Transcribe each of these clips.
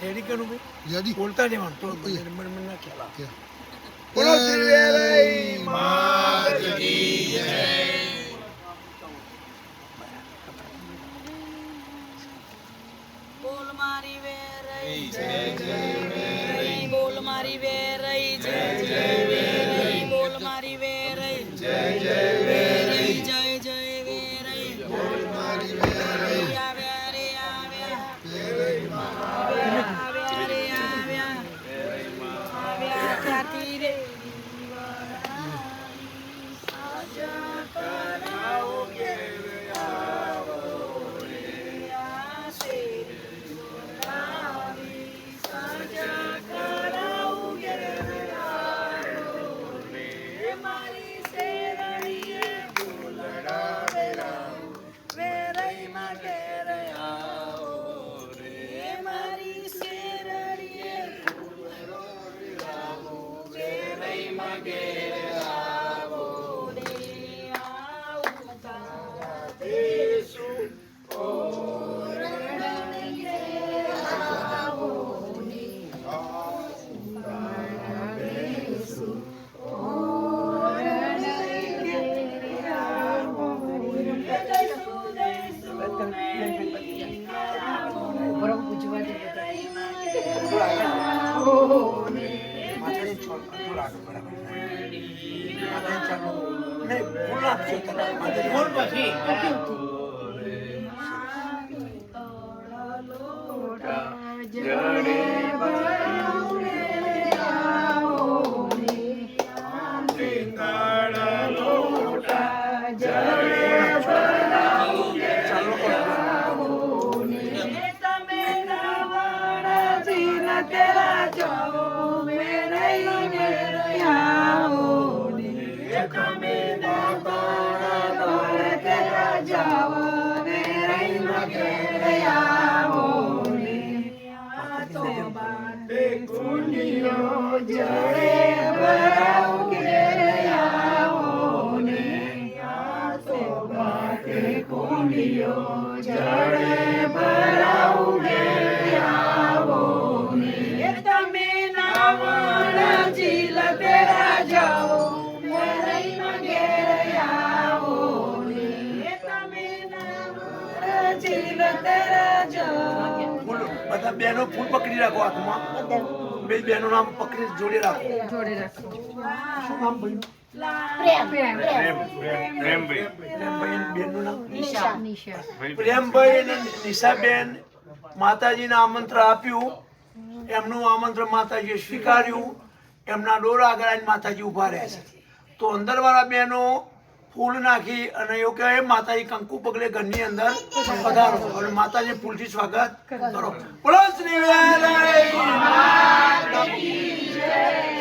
Ready કરું ભાઈ ready બોલતા રહેવાનું તો મને ના ખ્યાલ આવે બોલ મારી વેરઈ જય જય વેરઈ બોલ મારી વેરઈ જય જય વેરઈ બોલ મારી વેરઈ જય જય વેરઈ જય જય વેરઈ બોલ મારી વેરઈ આવ્યા રે આવ્યા વેરઈ માં આવ્યા રે આવ્યા વેરઈ માં આવ્યા ત્યાંથી રે સાજા કરાવો કે આવો રે આસે બધા બહેનો ફૂલ પકડી રાખો હાથમાં બે બહેનો નામ પકડી જોડે રાખો શું નામ ભાઈ પ્રેમભાઈ અને નિશાબેન માતાજીને આમંત્રણ આપ્યું એમનું આમંત્રણ માતાજીએ સ્વીકાર્યું એમના ડોર આગળ આવીને માતાજી ઉભા રહ્યા છે તો અંદર વાળા બહેનો ફૂલ નાખી અને એવું કહેવાય માતાજી કંકુ પગલે ઘરની અંદર પધારો અને માતાજી ફૂલથી સ્વાગત કરો. બોલો શ્રી વેલાઈ માતા કી જય.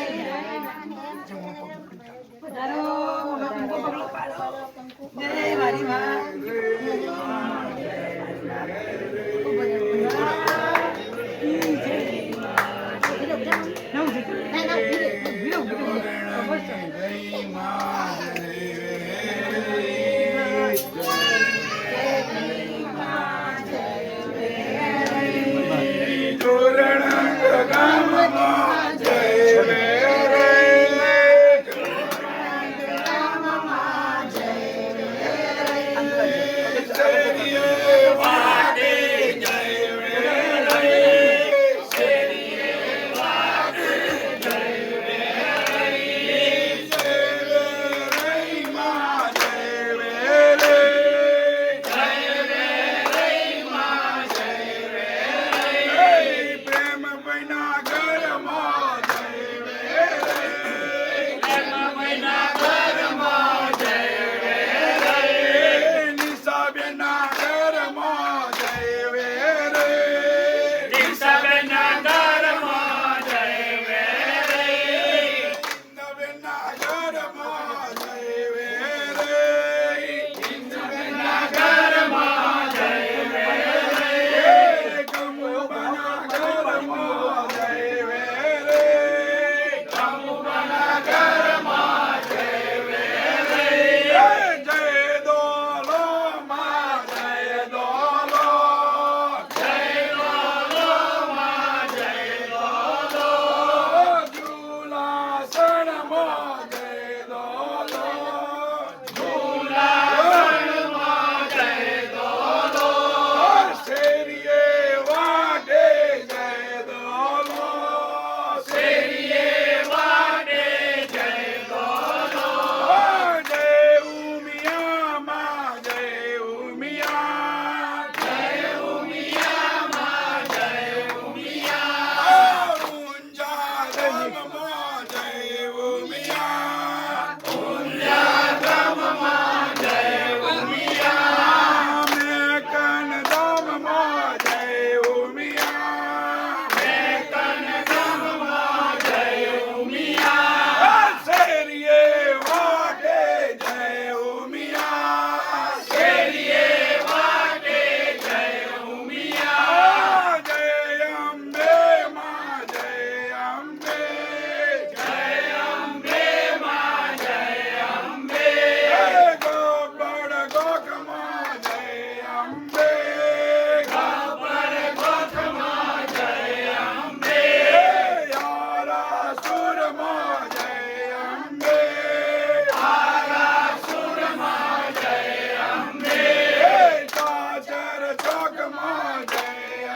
ચોકમાં જય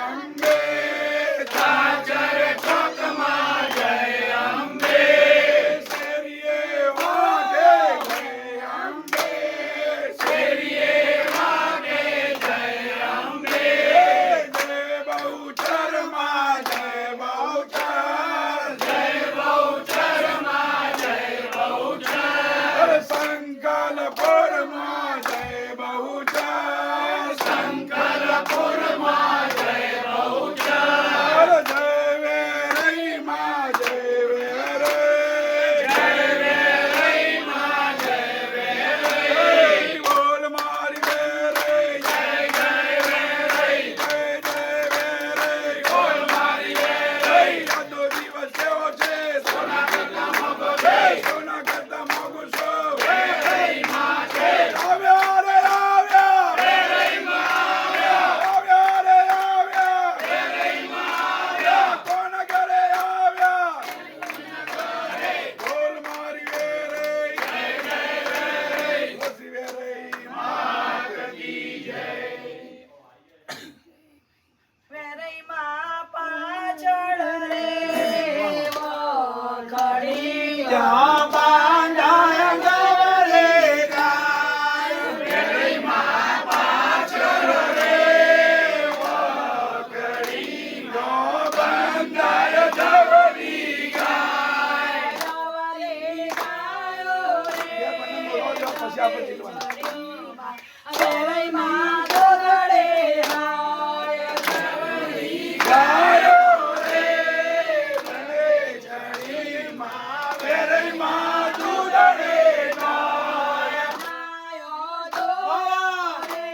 અંબે ચાચર ચોકમાં જય અંબે શેરીએ વાગે જય અંબે શેરીએ વાગે જય અંબે જય બહુચરમાં જય બહુચર જય બહુચરમાં જય બહુચર સંકલપુરમાં જય બહુચર સંકલપુરમાં જય બહુચર જય વેરઈમાં જય વેરે જય વેરઈમાં જય વેરે બોલ મારી વેરે જય જય વેરે જય જય વેરે બોલ મારી વેરે યાદો દિવસ એવો છે સોના કરતા મોગો છે સોના કરતા મોગો છો વેરઈમાં છે આવ્યા રે આવ્યા વેરઈમાં આવ્યા રે આવ્યા વેરઈમાં આવ્યા કોણ ઘરે આવ્યા બોલ મારી વેરે જય જય વેરે ઓસી વેરે માત કી જય વેરઈમાં પાછળ રે વખડી ત્યાં બાંધાય ગવરે ગાય વેરઈમાં પાછળ રે વખડી નો બંધાય જવરી ગાય જવરે ગાયો રે પછી આપણે જીલવાના. વેરઈમાં દોરડે હાય જવરી ગાયો રે ભલે ચડીમાં વેરઈમાં દૂધડે નાય ગાયો દોરે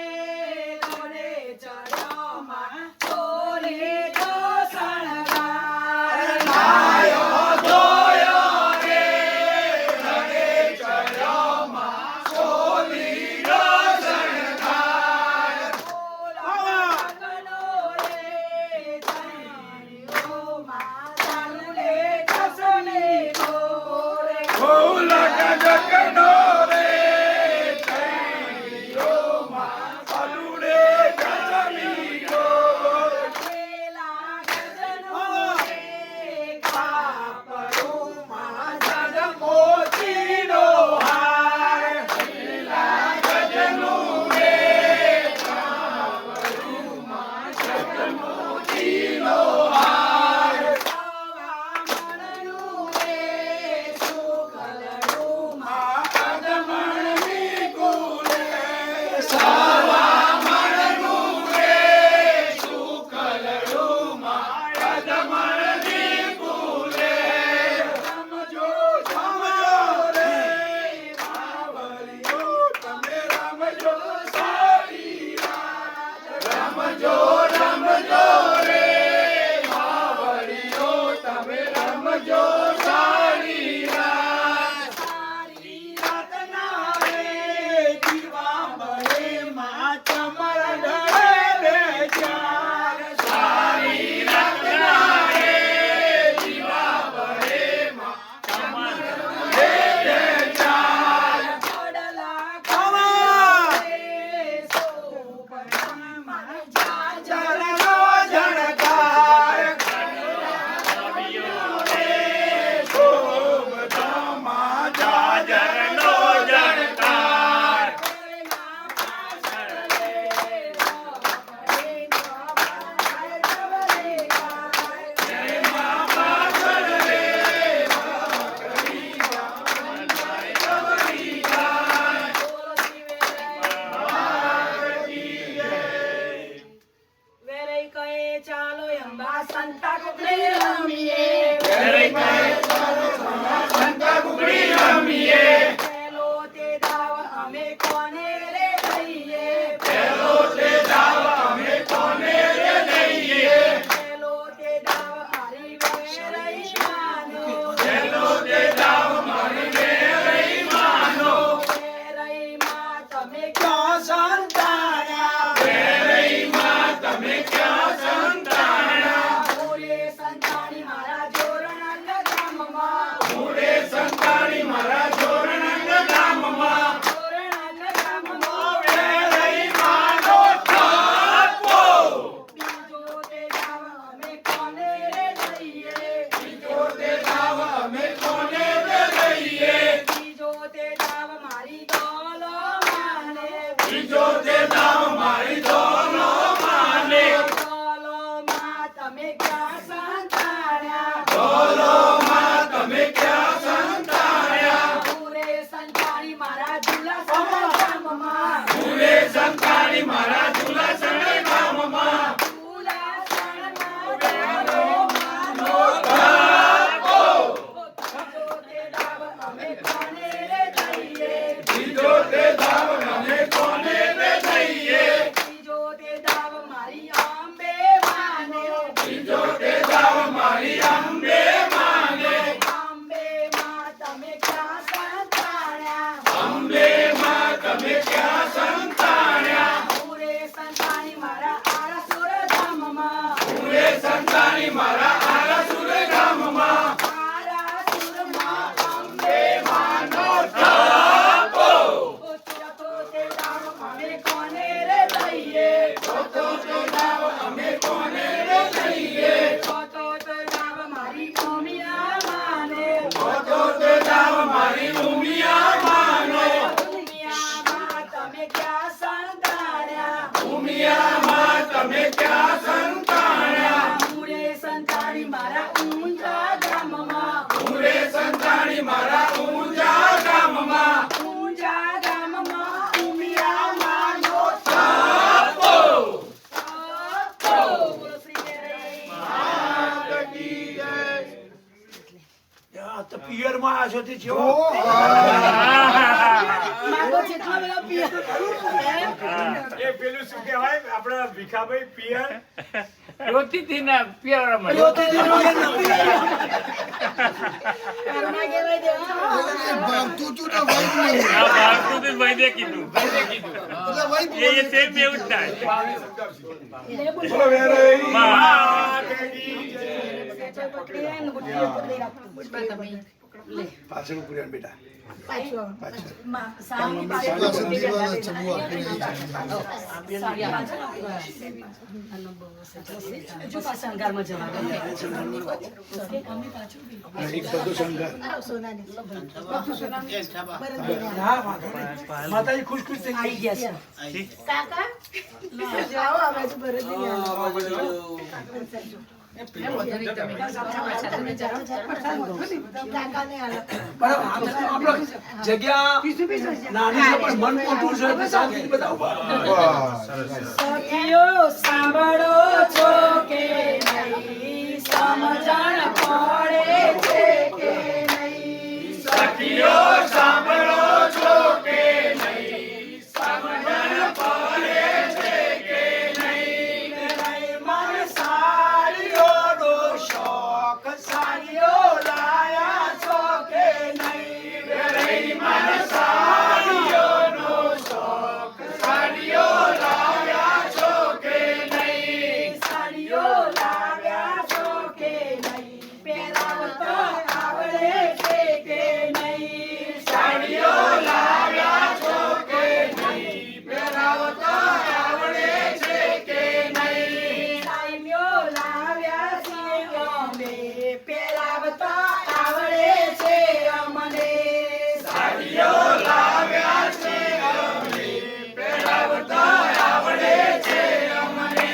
દોરે ચડ્યોમાં ચોરે તો શણગાર નાયો ધોયો રે ભલે ચડ્યોમાં સોલીનો શણગાર ફૂલ ગજકનો રે ચૈયોમાં ફલુડે ગજમી ગોર મોતીનો હાર ગજનું રે કાવડુમાં જગમોતીનો હાર અગમણની કુલે સવા મણનું રે સુકલડુમાં અગમણની કુલે સમજો રે માવલીઓ તમે રમજો સારી રાત રમજો રે માવલીઓ તમે રમજો સારી રાત સારી રાતના રે દીવા બળેમાં ચમર રે બે ચાર જરનો જણકાર શોભતામાં જાજરનો જણકાર એમાં પાછળ રે જવરી ગાય વેરઈ કહે ચાલો અંબા સંતા કુકડી રમીએ વેરઈ કહે ચાલો સંતા કુકડી રમીએ પેલો તે દાવ અમે કોને રે દઈએ પેલો તે દાવ અમે કોને રે દઈએ પેલો તે દાવ મારી વેરઈ માનો પેલો તે દાવ મારી વેરઈ માનો વેરઈ માં તમે ક્યાં સંતાયા વેરઈમાં તમે ક્યાં સંતાણા ભૂલે સંતાણી મારા જોરણ ગામમાં મૂળે સંતાણી મારા જોરણા જાવ મારી અંબે માને બીજો તે જાવ મારી અંબે માને અંબે માં તમે ક્યાં સંતાણ્યા અંબે માં તમે ક્યાં સંતાણ્યા પૂરે સંતાણી મારા આરાસુર ધામમાં પૂરે સંતાની મારા આરાસુર ગામમાં આરાસુરમાં અંબે માનો થાપો તો તે જાવ અમે કોને રે દઈએ તો તે જાવ અમે કોને રે દઈએ તો જાવ મારી ઉમિયા માને તો તે જાવ મારી ઉમિયા માનો ઉમિયામાં તમે ક્યાં સંતાણ્યા ઉમિયામાં તમે ક્યાં સંતાણ્યા પૂરે સંતાણી મારા ઊંઝા ગામમાં પૂરે સંતાની મારા ઊંઝા ગામમાં ઊંઝા ગામમાં ઉમિયામાં નો થાપો બોલો શ્રી હરિ. માત કી જય યા, તો પિયરમાં આવ્યા છો તે જેવો માગો જેટલો બધો પિયર. એ પેલું શું કહેવાય આપણા ભીખાભાઈ પિયર રોતીથી ના પ્યારા મળે. કરુણા કહેવાય તે, હા. આ ભારતું તો વૈદ્ય કીધું. એ સેમ એવું જ થાય. એને બોલ. બોલો વેરઈ માત કી જય. પકડી ને બુદ્ધિ પકડી રાખતું. પાછળ ઉભું રહેવાનું બેટા પાછો. પાછળ સામે પાછળ બુદ્ધિ જો પાછા અંગારમાં જવા દે. એક બધો શંકર હા વાંધો નહીં. માતાજી ખુશ ખુશ થઈ આવી ગયા છે. કાકા આવો આ બાજુ ભરતજી કાકાને હાલો. બરાબર આપણો જગ્યા નાની છે પણ મન મોટું છે એટલે શાંતિથી બધા ઉભા સખીઓ સાંભળો છો કે નહીં સમજણ પડે છે કે નહીં સખીઓ સાંભળો છો કે નહીં સમજણ પડે છે કે નહીં મન સાડીઓનો શોખ સાડીઓ લાયા છો કે નહીં વેરઈ મન સાડીઓનો શોખ સાડીઓ લાવ્યા છો કે નહીં સાડીઓ લાવ્યા છો કે નહીં પહેરાવતો આવડે છે કે નહીં સાડીઓ લાવ્યા છો કે નહીં પહેરાવતો આવડે છે કે નહીં સાઈમ્યો લાવ્યા છીએ અમે પહેરાવતો આવડે છે અમને સાડીઓ લાવ્યા છે અમે પહેરાવતો આવડે છે અમને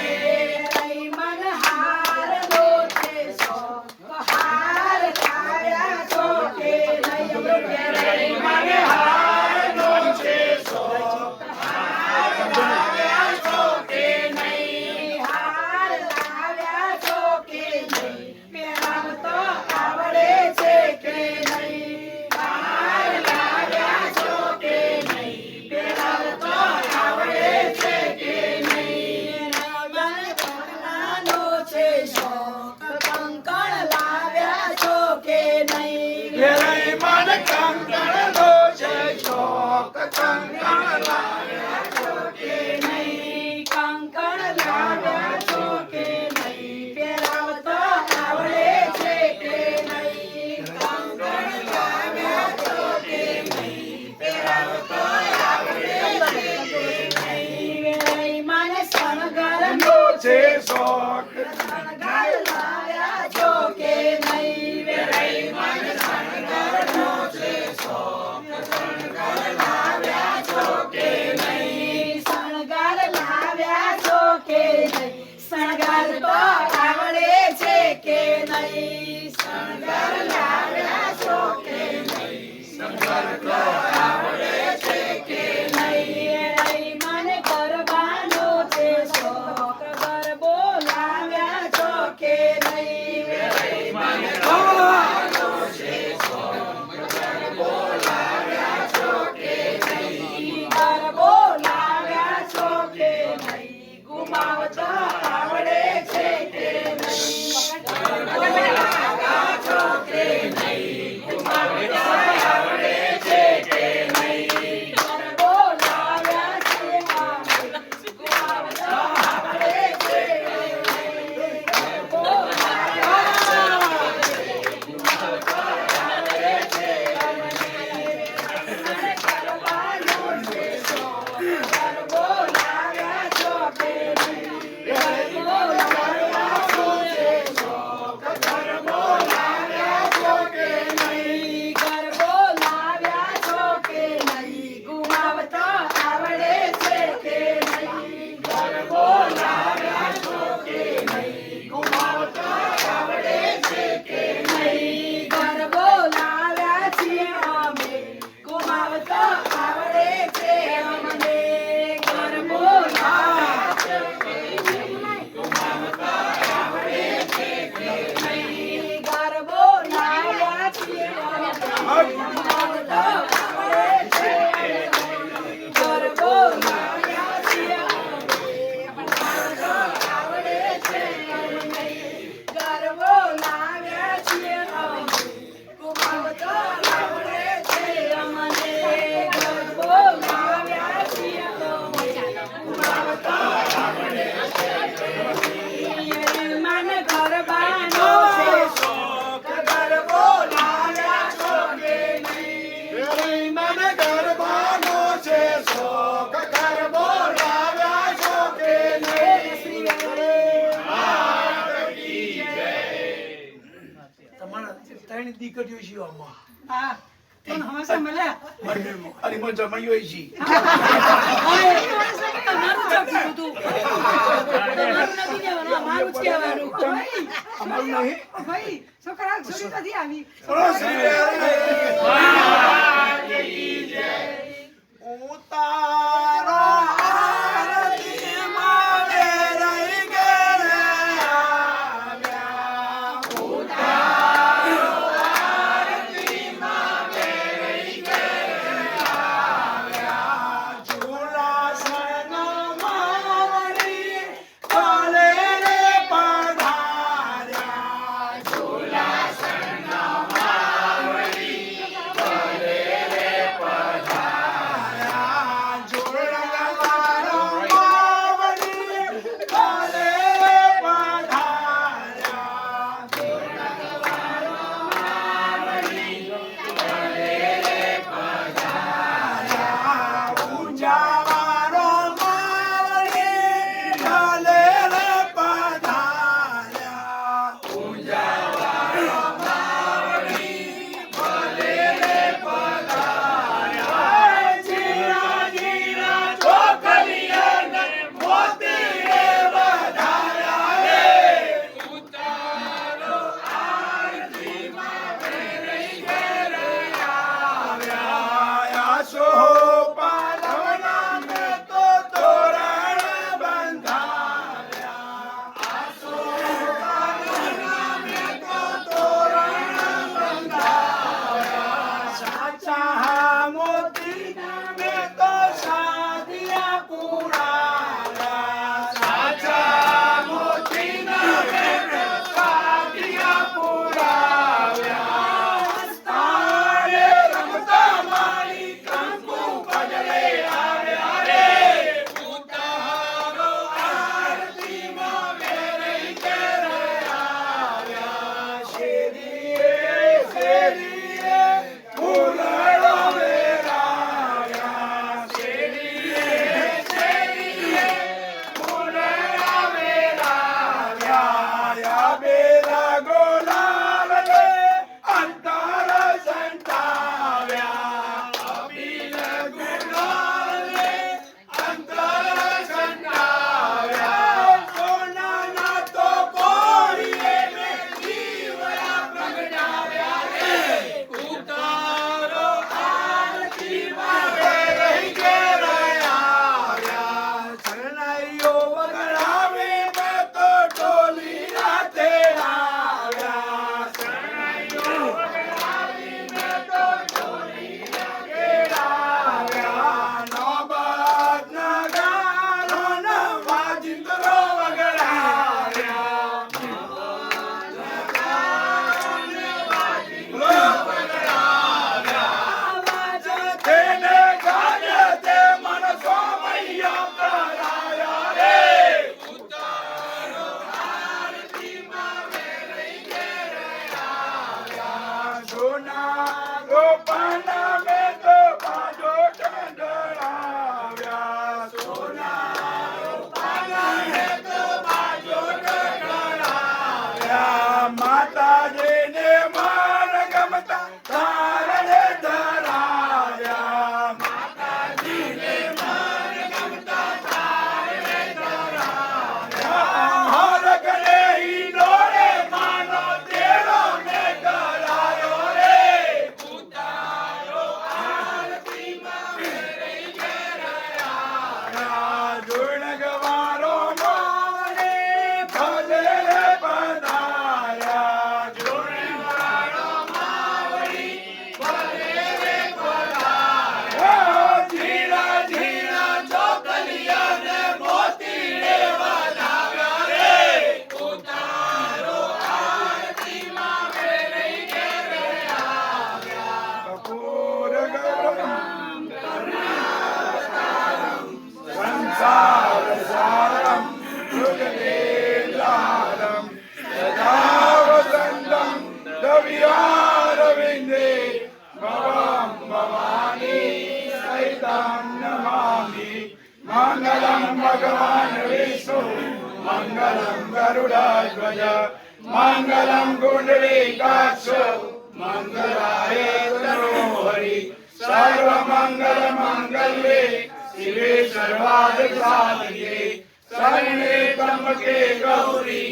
રહી મન હારનો છે શોખ હાર લાવ્યા છો કે નહીં રહી મન હારનો છે શોખ હાર લાવ્યા છો કે નહીં હાર લાવ્યા છો કે નહીં પહેરાવતો આવડે છે કે નહીં હાર લાવ્યા છો કે નહીં પહેરાવતો આવડે છે કે નહીં મન કંકણાનો છે શોખ કંકણ લાવ્યા છો કે નહીં વેરઈ મન કંકણનો છે શોખ કંકણ લાવ્યા છો કે નહીં કંકણ લાવ્યા છો કે નહીં પહેરાવતો આવડે છે કે નહીં કંકણ લાવ્યા છો કે નહીં પહેરાવતો આવડે છે કે નહીં મને શણગારનો છે શોખ શણગાર લાવ્યા છો કે નહીં વેરાઈ મને શણગારનો છે શોખ શણગાર લાવ્યા છો કે નહીં શણગાર લાવ્યા છો કે નહીં શણગાર તો આવડે છે કે નહીં શણગાર લાવ્યા છો કે નહીં શણગાર તો આવડે છે કે નહીં મને ગરબાનો છે શોખ ગરબો લાવ્યા છો કે નહીં મને ગરબાનો છે શોખ ગરબો લાવ્યા છો કે નહીં ગરબો લાવ્યા છો કે નહીં ગુમાવ ગુમાવતા આવડે છે કે નહીં ગરબો લાવ્યા છો કે નહીં ગુમાવતા આવડે છે કે નહીં ગરબો લાવ્યા છે અમે ગુમાવતા આવડે છે કે નહીં ગરબો ત્રણ દીકરીઓ છે આમાં હા પણ હંસા મળ્યા મંડળમાં અને મને જમાઈઓ છે તમારું ચોકી બધું તમારું નથી કહેવાનું અમારું જ કહેવાનું અમારું નહીં ભાઈ છોકરા છોરી નથી આવી બોલો શ્રી ઉતારો આરતી મારે રહી ગયા ઉતારો આરતી મારે રહી ગયા ઝૂલા સનમાવણી કાલે રે પધાર્યા ઝૂલા સનમાવણી કાલે રે પધાર્યા ઝૂલા માવણી કાલે રે પધાર્યા ઉજાવારો માવણી કાલે રે પધાર્યા ઉજાવારો માવણી કાલે રે પધાર્યા જીરા જીરા છોકરીઓને મોતી રે વધાર્યા રે ઉતારો આરતીમાં વેરાઈ ઘેરે આવ્યા આશોપાલવના મેં તો તોરણ બંધાવ્યા આશોપાલવના મેં તો તોરણ બંધાવ્યા સાચા મોતીના મેં તો સાદિયા પુરાવ્યા સાચા મોતીના મેં તો સાદિયા પુરાવ્યા તારે રમતા મારી કંકુ પગલે આવ્યા રે ઉતારો આરતીમાં વેરાઈ ઘેરે આવ્યા શેરીએ શેરીએ ફૂલડો વેરાવ્યા શેરીએ શેરીએ ફૂલડા વેરાવ્યા બેલા ગોલાલ રે અંતર સંતાવ્યા અબીલ ગુલાલ રે અંતર સંતાવ્યા સોનાના તો કોળીએ મેં દીવડા પ્રગટાવ્યા રે ઉતારો આરતીમાં વેરાઈ ઘેરે આવ્યા શરણાઈઓ વગડાવે મેં તો ટોલી રાતે गरुडध्वज मंगलम कुंडलीकाक्ष मंगलाय तनोहरि सर्वमंगल मांगल्ये शिवे सर्वार्थसाधिके शरण्ये त्र्यंबके गौरी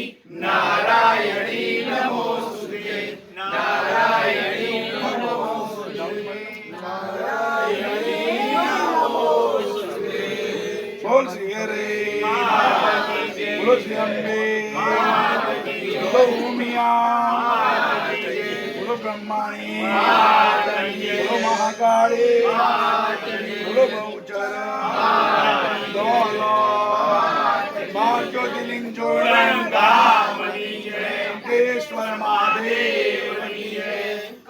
नारायणी नमोस्तुते नारायणी नमोस्तुते नारायणी नमोस्तुते बोल श्री हरे बोलो श्री अम्बे बोलो उमिया बोलो ब्रह्माणी बोलो महाकाली बोलो बहुचर ज्योतिर्लिंग जोड़ेश्वर महादेव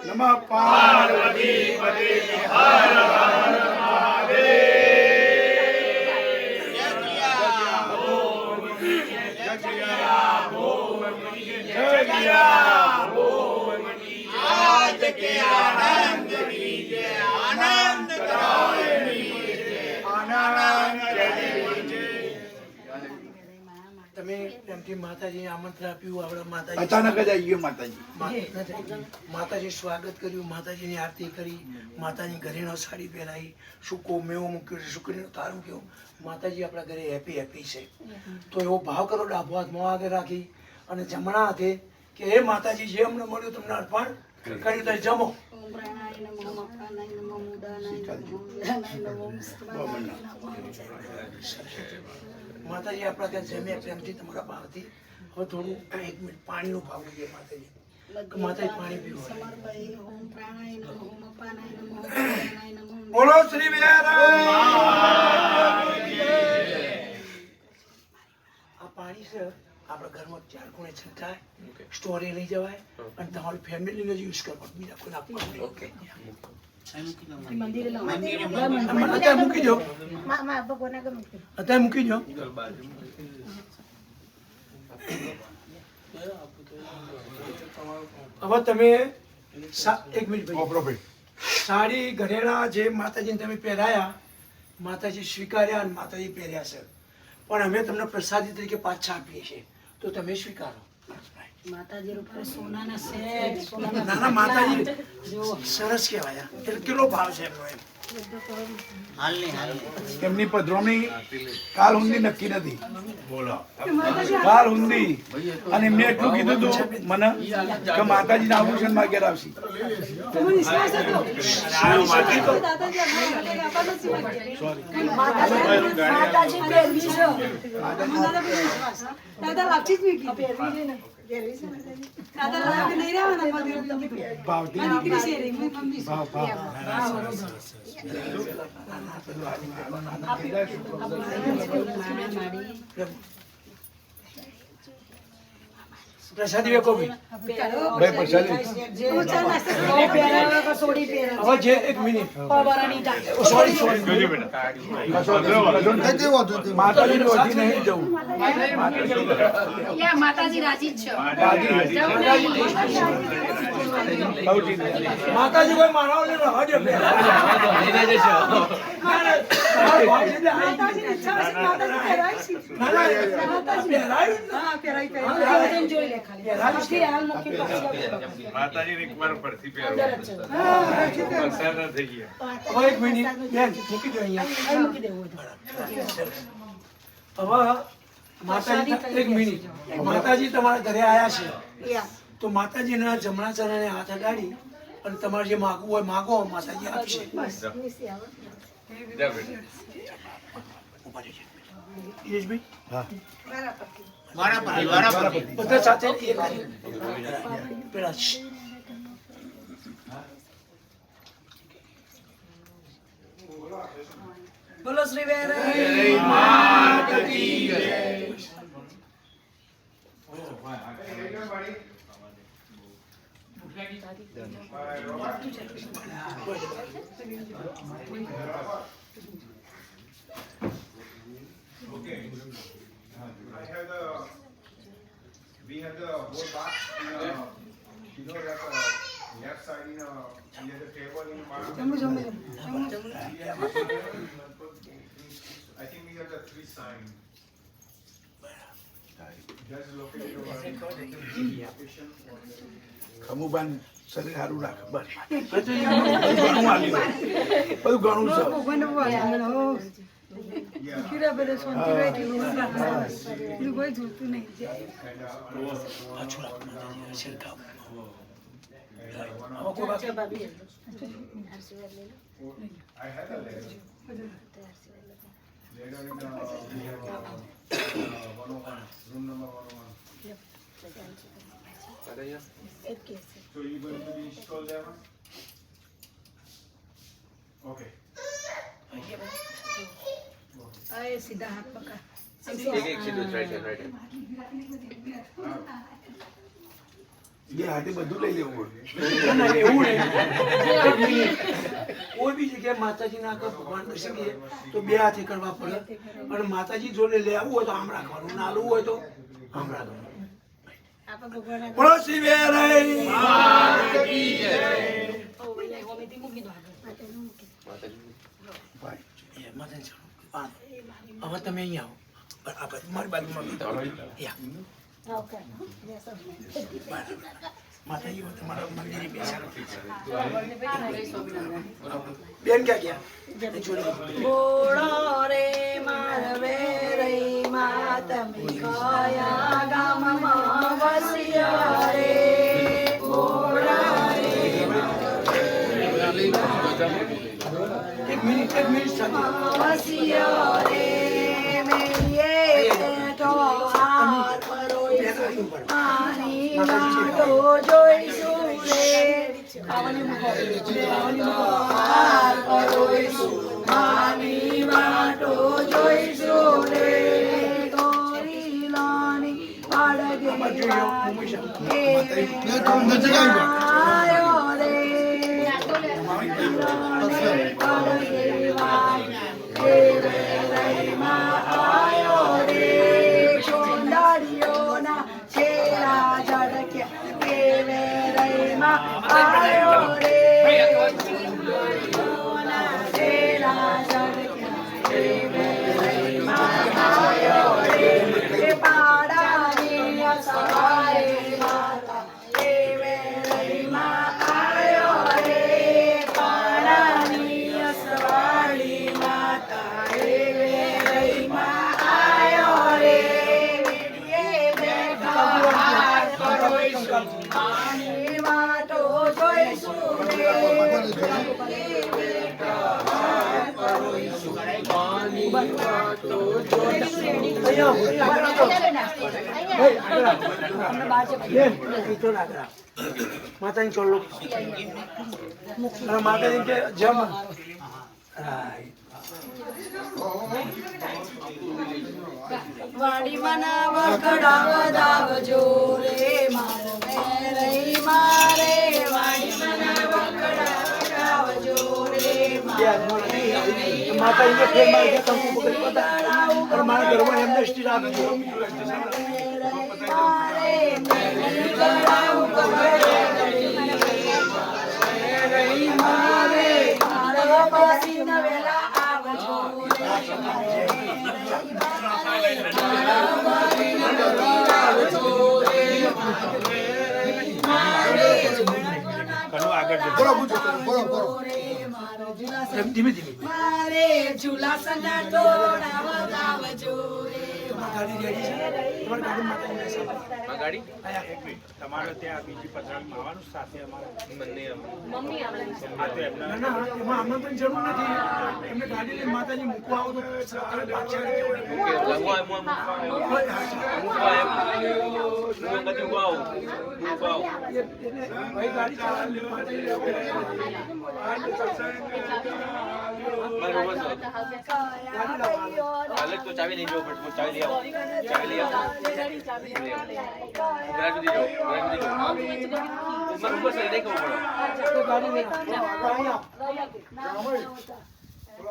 नमः पार्वती पते हर हर महादेव आज के आनंद लीजिए आनंद તમે એમથી માતાજીને આમંત્રણ આપ્યું આપણા માતાજી અચાનક જ આવી ગયો માતાજી માતાજી સ્વાગત કર્યું, માતાજીની આરતી કરી, માતાની ઘરેણો સાડી પહેરાવી, સૂકો મેવો મૂક્યો છે, સુકરીનો તારું કેવું, માતાજી આપણા ઘરે હેપી હેપી છે. તો એવો ભાવ કરો, ડાબો હાથ મોં આગળ રાખી અને જમણા હાથે કે હે માતાજી જે અમને મળ્યું તમને અર્પણ કર્યું તો જમો. માતાજી આપણા ત્યાં જમ્યા પ્રેમથી તમારા ભાવથી. હવે થોડું 1 મિનિટ પાણીનું ભાવ લઈએ માતાજી. માતાજી પાણી પીવું. બોલો શ્રી આ પાણી છે આપણા ઘરમાં 4 ખૂણે છંટાય, સ્ટોરે લઈ જવાય અને તમારી ફેમિલીને જ યુઝ કરવાનું, બીજા કોઈ આપવાનું નહીં. અત્યારે મૂકી દો, અત્યારે મૂકી દો. હવે તમે 1 મિનિટ ભાઈ, સાડી ઘરેણા જે માતાજીને તમે પહેરાયા, માતાજી સ્વીકાર્યા અને માતાજી પહેર્યા છે, પણ અમે તમને પ્રસાદી તરીકે પાછા આપીએ છીએ, તો તમે સ્વીકારો. માતાજી ઉપર સોનાના સેટ, સોનાના નાના માતાજી સરસ કહેવાય. એટલે કેટલો ભાવ છે એમનો એમ. એમની પધરામણી કાલ ઊંધી નક્કી નથી. કાલ ઊંધી અને એમને એટલું કીધું હતું મને કે માતાજીના આભૂષણ માં ઘેર આવશે. પ્રસાદી વેકો ભાઈ. ભાઈ પ્રસાદી હવે જે 1 મિનિટ સોરી માતાજીને વધી નહીં જવું. માતાજી રાજી જ છે. માતાજી કોઈ માનવ ને રવા દે. માતાજી એક વાર પરથી પહેરો થઈ ગયા. 1 મિનિટ બેન મૂકી દો અહીંયા. હવે માતાજી 1 મિનિટ, માતાજી તમારા ઘરે આવ્યા છે તો માતાજીના જમણા ચરણે હાથ અડાડી અને તમારે જે માગવું હોય માગો, માતાજી આપશે. જા બેટા. બધા સાથે પેલા બોલો શ્રી વેર. We have the whole box in you know that left side in near the table in I think we have the 3 signs. just locate your location. ખમુબાન શરીર સારું રાખે બસ ઘણું આવ્યું બધું ઘણું છે I had a letter. Later in the, we have 101, room number 101. So you going to install that one? Okay. सीधा हाथ पकड़ જે હાથે બધું લઈ લેવું ના, એવું નહીં. કોઈ બી જગ્યાએ માતાજીના આગળ ભગવાન દર્શન કરીએ તો બે હાથે કરવા પડે અને માતાજી જોડે લેવું હોય તો આમ રાખવાનું, નાલું હોય તો આમ રાખવાનું. બોલો શ્રી વેરાઈ માતાજી ચલો. હવે તમે અહીંયા આવો મારી બાજુમાં માતાજી તમારા મંદિરે બેસાડો. બેન ક્યાં ગયા? બોળો રે મારવે રે માતમી કયા ગામમાં વસ્યા રે બોળા રે એક મિનિટ વસ્યા રે મેલીએ બેઠો હાર પરોય આની માટો જોઈશું રે હાર પરોઈશું આની માટો જોઈશું રે ગોરીલાની પાડગે આયો રે આયો રે ચોંડાળીઓના છેડા ઝડક્યા કે વેરઈમાં આયો રે ચોંડાળીઓના છેડા ઝડક્યા કે વેરઈમાં આયો રે કે પાડાની સવારે માતા કે વેરઈમાં આયો રે પાડાની સવારી માતા કે વેરઈમાં આયો રે આની વાટો જોઈશું રે માતાજી ચોલો માતાજી કે જમ વાડી મના વખડા વધાવજો રે મારે રહી મારે વાડી મના વખડા વધાવજો રે માતાજીને ફેર મારી કંકુ પકડી બધા અને મારા ઘરમાં એમને સ્ટીલ આપજો. ધીમે ધીમે મારે ઝુલાસના ટોળા વધાવજો રે ગાડી રેડી છે તમારી ગાડી માતાજી બેસાડો. તમારે ત્યાં બીજી પથરાળીમાં આવવાનું સાથે અમારે બંને ના ના એમાં આમંત્રણ જરૂર નથી. એમને ગાડી લઈને માતાજી મૂકવા આવો તો સરકારે પાછળ ગાડી ચલાવી તો ચાવી લઈ જાઓ ચાવી લઈ આવો ચાવી લઈ આવો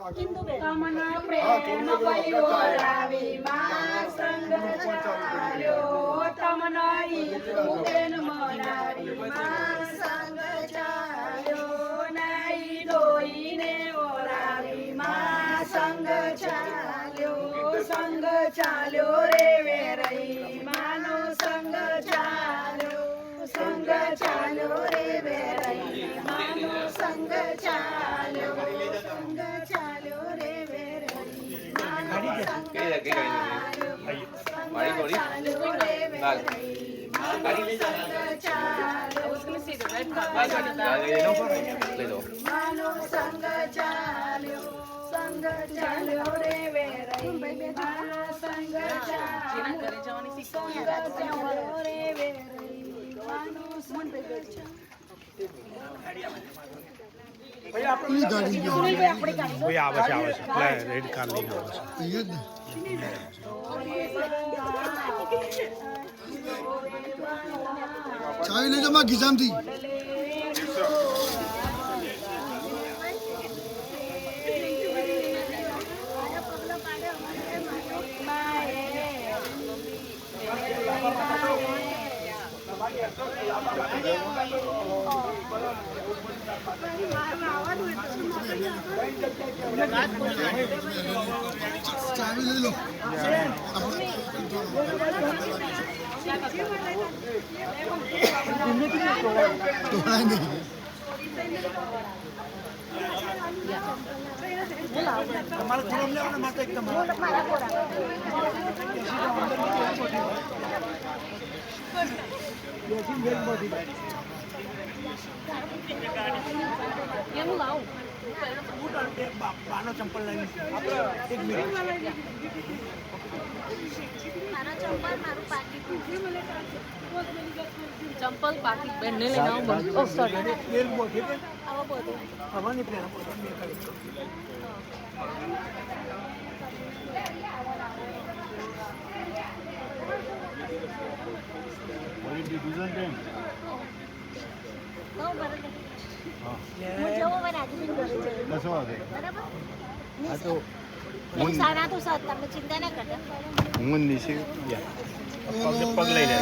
તમના પ્રેમ ભયો રાવી માં સંગ ચાલ્યો તમના ઈદ મુકેન મનાવી માં સંગ ચાલ્યો નાઈ દોઈને ઓરાવી માં સંગ ચાલ્યો રે વેરઈ માનો સંગ ચાલ્યો રે વેરાઈ માનો સંગ ચાલ્યો રે વેરાઈ માનો સંગ ચાવી લઈ જાઓ ખિસ્સામાંથી. ચાવી લઈ લો. તોડાય નહીં. તમારે થોડો લેવાનો માતા એકદમ બાનો ચંપલ લઈને એક મિનિટ ચંપલ પાકી બેનને લઈને આવું ઓ સોરી તેલ બોધી કે આવવાની પ્લેન મેં કરી સારા તો સાત તમે ચિંતા ના કરતા પગ લઈ લે.